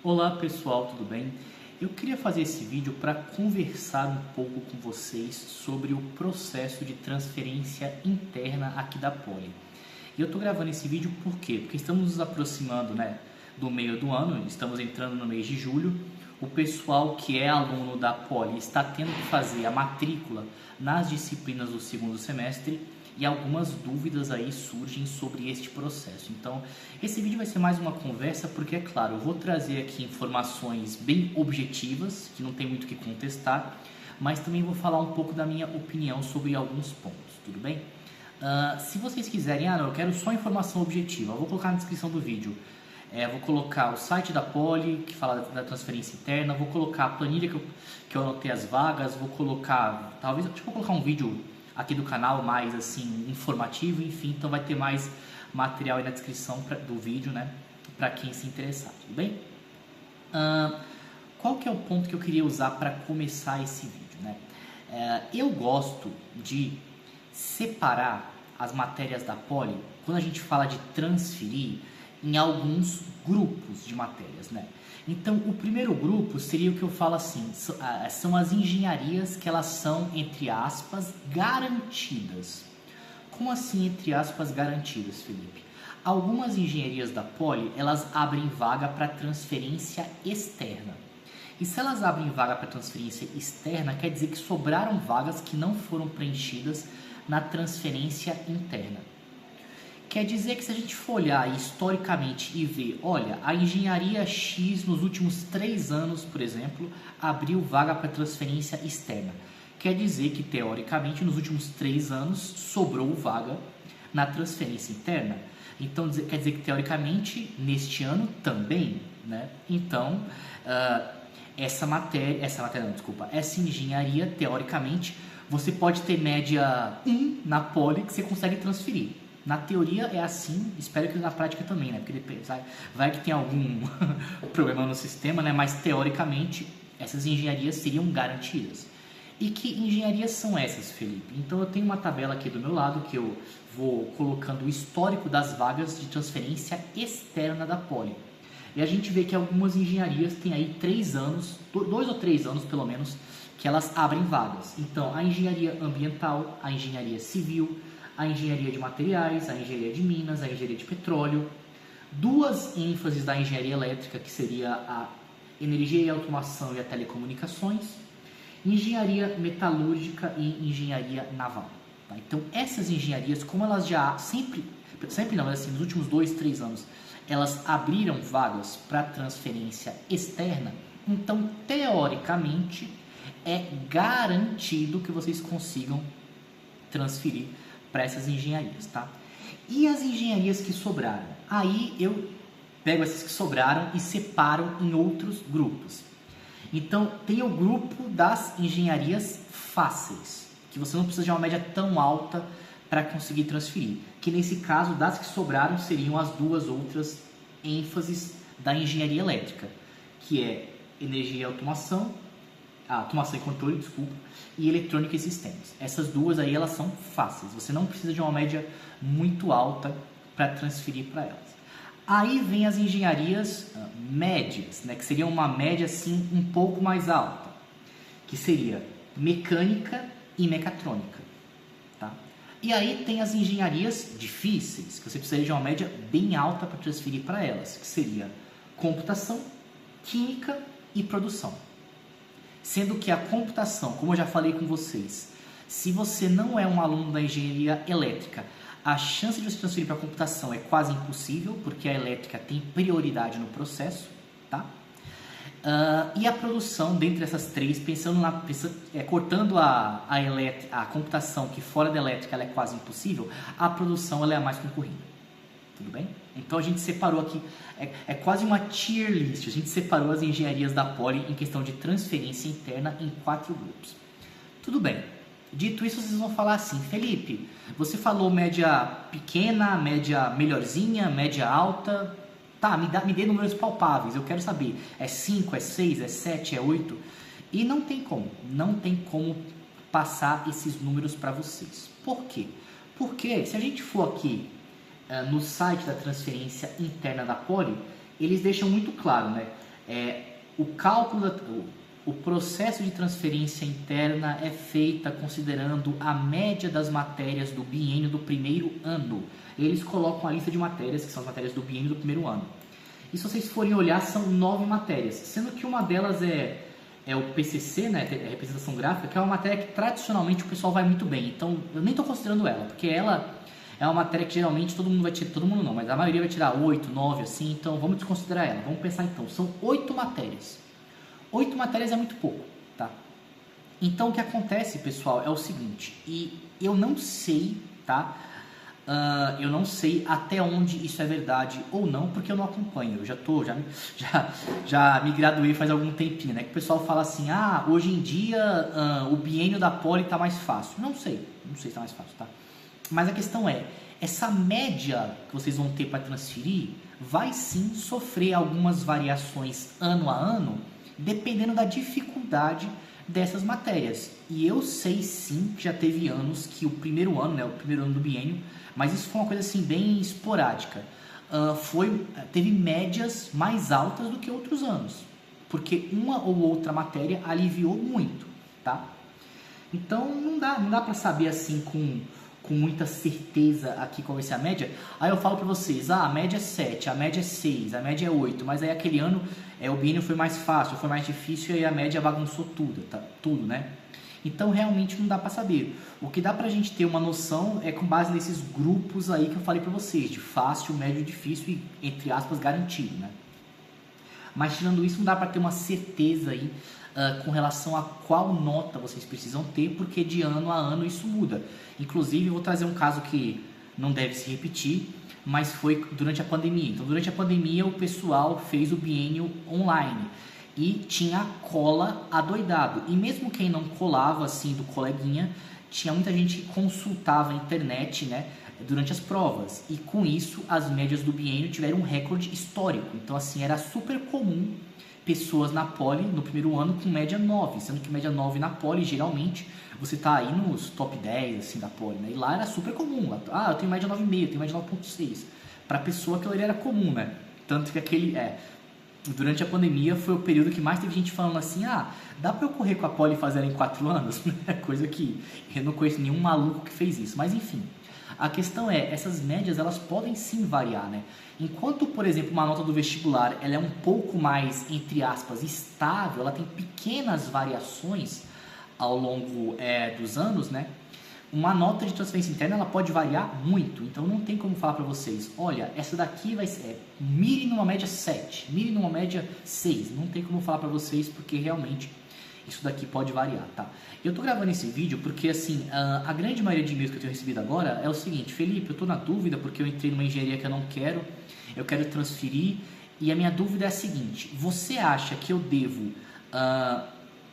Olá pessoal, tudo bem? Eu queria fazer esse vídeo para conversar um pouco com vocês sobre o processo de transferência interna aqui da Poli. E eu estou gravando esse vídeo por quê? Porque estamos nos aproximando, do meio do ano, estamos entrando no mês de julho. O pessoal que é aluno da Poli está tendo que fazer a matrícula nas disciplinas do segundo semestre e algumas dúvidas aí surgem sobre este processo. Então, esse vídeo vai ser mais uma conversa porque, é claro, eu vou trazer aqui informações bem objetivas, que não tem muito o que contestar, mas também vou falar um pouco da minha opinião sobre alguns pontos, tudo bem? Se vocês quiserem, eu quero só informação objetiva, eu vou colocar na descrição do vídeo. Vou colocar o site da Poli, que fala da transferência interna, vou colocar a planilha que eu anotei as vagas, vou colocar, talvez, acho que vou colocar um vídeo aqui do canal mais assim informativo, enfim, então vai ter mais material aí na descrição do vídeo, para quem se interessar, tudo bem? Qual que é o ponto que eu queria usar para começar esse vídeo, eu gosto de separar as matérias da Poli, quando a gente fala de transferir, em alguns grupos de matérias, Então, o primeiro grupo seria o que eu falo assim, são as engenharias que elas são, entre aspas, garantidas. Como assim, entre aspas, garantidas, Felipe? Algumas engenharias da Poli, elas abrem vaga para transferência externa. E se elas abrem vaga para transferência externa, quer dizer que sobraram vagas que não foram preenchidas na transferência interna. Quer dizer que se a gente for olhar historicamente e ver, olha, a engenharia X nos últimos 3 anos, por exemplo, abriu vaga para transferência externa. Quer dizer que, teoricamente, nos últimos 3 anos, sobrou vaga na transferência interna. Então, quer dizer que, teoricamente, neste ano também, Então, essa engenharia, teoricamente, você pode ter média 1 na Poli que você consegue transferir. Na teoria é assim, espero que na prática também, porque depende, vai que tem algum problema no sistema, mas teoricamente essas engenharias seriam garantidas. E que engenharias são essas, Felipe? Então eu tenho uma tabela aqui do meu lado que eu vou colocando o histórico das vagas de transferência externa da Poli. E a gente vê que algumas engenharias têm aí 3 anos, 2 ou 3 anos pelo menos, que elas abrem vagas. Então a engenharia ambiental, a engenharia civil, a engenharia de materiais, a engenharia de minas, a engenharia de petróleo. 2 ênfases da engenharia elétrica, que seria a energia e automação e a telecomunicações, engenharia metalúrgica e engenharia naval. Tá? Então, essas engenharias, como elas já sempre não, mas assim, nos últimos 2, 3 anos, elas abriram vagas para transferência externa, então, teoricamente, é garantido que vocês consigam transferir para essas engenharias, tá? E as engenharias que sobraram? Aí eu pego essas que sobraram e separo em outros grupos. Então, tem o grupo das engenharias fáceis, que você não precisa de uma média tão alta para conseguir transferir, que nesse caso, das que sobraram, seriam as 2 outras ênfases da engenharia elétrica, que é energia e automação e controle, e eletrônica e sistemas. Essas 2 aí, elas são fáceis. Você não precisa de uma média muito alta para transferir para elas. Aí vem as engenharias médias, que seria uma média assim um pouco mais alta, que seria mecânica e mecatrônica, tá? E aí tem as engenharias difíceis, que você precisaria de uma média bem alta para transferir para elas, que seria computação, química e produção. Sendo que a computação, como eu já falei com vocês, se você não é um aluno da engenharia elétrica, a chance de você transferir para a computação é quase impossível, porque a elétrica tem prioridade no processo, tá? E a produção, dentre essas 3, cortando a computação, que fora da elétrica ela é quase impossível, a produção ela é a mais concorrida. Tudo bem? Então a gente separou aqui, é quase uma tier list, a gente separou as engenharias da Poli em questão de transferência interna em 4 grupos. Tudo bem. Dito isso, vocês vão falar assim, Felipe, você falou média pequena, média melhorzinha, média alta, tá, me dê números palpáveis, eu quero saber, é 5, é 6, é 7, é 8, e não tem como passar esses números para vocês. Por quê? Porque se a gente for aqui no site da transferência interna da Poli, eles deixam muito claro, O cálculo, o processo de transferência interna é feita considerando a média das matérias do biênio do primeiro ano. Eles colocam a lista de matérias, que são as matérias do biênio do primeiro ano. E se vocês forem olhar, são 9 matérias, sendo que uma delas é o PCC, né, a representação gráfica, que é uma matéria que tradicionalmente o pessoal vai muito bem. Então, eu nem estou considerando ela, porque ela é uma matéria que geralmente todo mundo vai tirar, todo mundo não, mas a maioria vai tirar 8, 9, assim, então vamos desconsiderar ela. Vamos pensar então, são 8 matérias. 8 matérias é muito pouco, tá? Então, o que acontece, pessoal, é o seguinte, e eu não sei, tá? Eu não sei até onde isso é verdade ou não, porque eu não acompanho. Eu já me graduei faz algum tempinho, né? Que o pessoal fala assim, hoje em dia o biênio da Poli está mais fácil. Não sei se está mais fácil, tá? Mas a questão é, essa média que vocês vão ter para transferir vai sim sofrer algumas variações ano a ano, dependendo da dificuldade dessas matérias. E eu sei sim que já teve anos que o primeiro ano, né, o primeiro ano do biênio, mas isso foi uma coisa assim bem esporádica, teve médias mais altas do que outros anos, porque uma ou outra matéria aliviou muito, tá? Então não dá para saber assim com muita certeza aqui qual vai ser a média. Aí eu falo para vocês, a média é 7, a média é 6, a média é 8, mas aí aquele ano o biênio foi mais fácil, foi mais difícil e aí a média bagunçou tudo, tá? Tudo, né? Então realmente não dá para saber. O que dá pra gente ter uma noção é com base nesses grupos aí que eu falei para vocês, de fácil, médio, difícil e entre aspas garantido, né? Mas tirando isso não dá para ter uma certeza aí com relação a qual nota vocês precisam ter, porque de ano a ano isso muda. Inclusive eu vou trazer um caso que não deve se repetir, mas foi durante a pandemia. Então durante a pandemia o pessoal fez o biênio online e tinha cola adoidado. E mesmo quem não colava assim do coleguinha, tinha muita gente que consultava a internet, né, durante as provas. E com isso as médias do biênio tiveram um recorde histórico. Então assim, era super comum pessoas na Poli no primeiro ano com média 9, sendo que média 9 na Poli geralmente você tá aí nos top 10 assim da Poli, né? E lá era super comum. Lá, eu tenho média 9,5, eu tenho média 9,6. Para pessoa aquilo ali era comum, né? Tanto que durante a pandemia foi o período que mais teve gente falando assim, dá para eu correr com a Poli e fazer ela em 4 anos? Coisa que eu não conheço nenhum maluco que fez isso. Mas enfim, a questão é, essas médias elas podem sim variar, né? Enquanto, por exemplo, uma nota do vestibular ela é um pouco mais, entre aspas, estável, ela tem pequenas variações ao longo dos anos, né? Uma nota de transferência interna ela pode variar muito, então não tem como falar para vocês, olha, essa daqui vai ser mire numa média 7, mire numa média 6, não tem como falar para vocês porque realmente isso daqui pode variar, tá? Eu tô gravando esse vídeo porque assim, a grande maioria de e-mails que eu tenho recebido agora é o seguinte, Felipe, eu tô na dúvida porque eu entrei numa engenharia que eu quero transferir e a minha dúvida é a seguinte, você acha que eu devo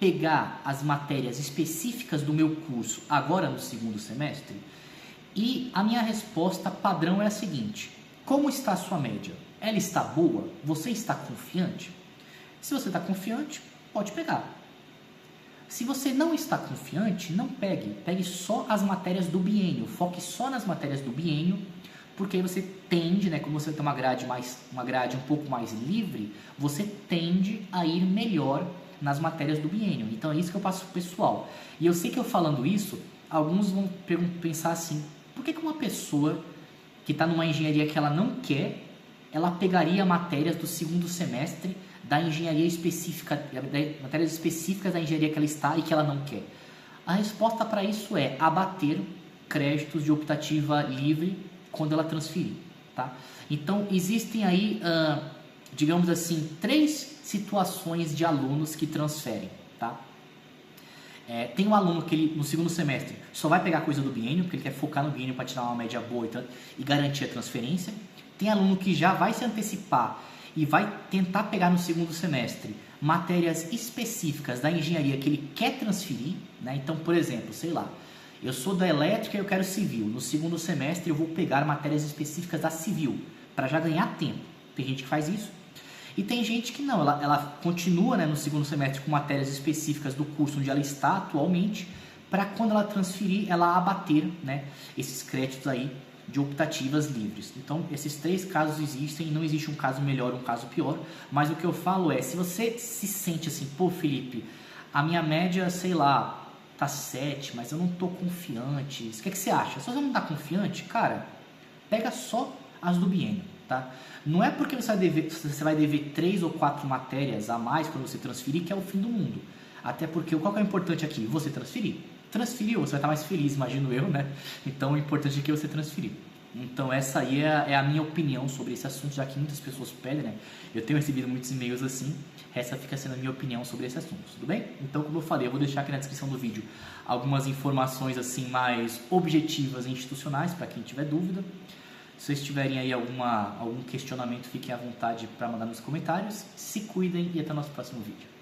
pegar as matérias específicas do meu curso agora no segundo semestre? E a minha resposta padrão é a seguinte, como está a sua média? Ela está boa? Você está confiante? Se você está confiante, pode pegar. Se você não está confiante, não pegue. Pegue só as matérias do biênio. Foque só nas matérias do biênio, porque aí você tende, né, como você tem uma grade um pouco mais livre, você tende a ir melhor nas matérias do biênio. Então é isso que eu passo pro pessoal. E eu sei que eu falando isso, alguns vão pensar assim, por que uma pessoa que está numa engenharia que ela não quer, ela pegaria matérias do segundo semestre da engenharia específica, matérias específicas da engenharia que ela está e que ela não quer? A resposta para isso é abater créditos de optativa livre quando ela transferir, tá? Então existem aí, digamos assim, 3 situações de alunos que transferem, tá? Tem um aluno que ele, no segundo semestre só vai pegar coisa do biênio, porque ele quer focar no biênio para tirar uma média boa e garantir a transferência. Tem aluno que já vai se antecipar e vai tentar pegar no segundo semestre matérias específicas da engenharia que ele quer transferir, né? Então, por exemplo, sei lá, eu sou da elétrica e eu quero civil. No segundo semestre eu vou pegar matérias específicas da civil, para já ganhar tempo. Tem gente que faz isso. E tem gente que não, ela continua, né, no segundo semestre com matérias específicas do curso onde ela está atualmente, para quando ela transferir, ela abater, né, esses créditos aí de optativas livres. Então, esses 3 casos existem e não existe um caso melhor ou um caso pior, mas o que eu falo é, se você se sente assim, pô, Felipe, a minha média, sei lá, tá 7, mas eu não tô confiante. O que é que você acha? Se você não tá confiante, cara, pega só as do biênio, tá? Não é porque você vai dever 3 ou 4 matérias a mais quando você transferir que é o fim do mundo. Até porque, qual que é o importante aqui? Você transferir. Transferiu, você vai estar mais feliz, imagino eu, né? Então, o importante aqui é você transferir. Então, essa aí é a minha opinião sobre esse assunto, já que muitas pessoas pedem, né? Eu tenho recebido muitos e-mails assim, essa fica sendo a minha opinião sobre esse assunto, tudo bem? Então, como eu falei, eu vou deixar aqui na descrição do vídeo algumas informações assim mais objetivas e institucionais, para quem tiver dúvida. Se vocês tiverem aí algum questionamento, fiquem à vontade para mandar nos comentários. Se cuidem e até o nosso próximo vídeo.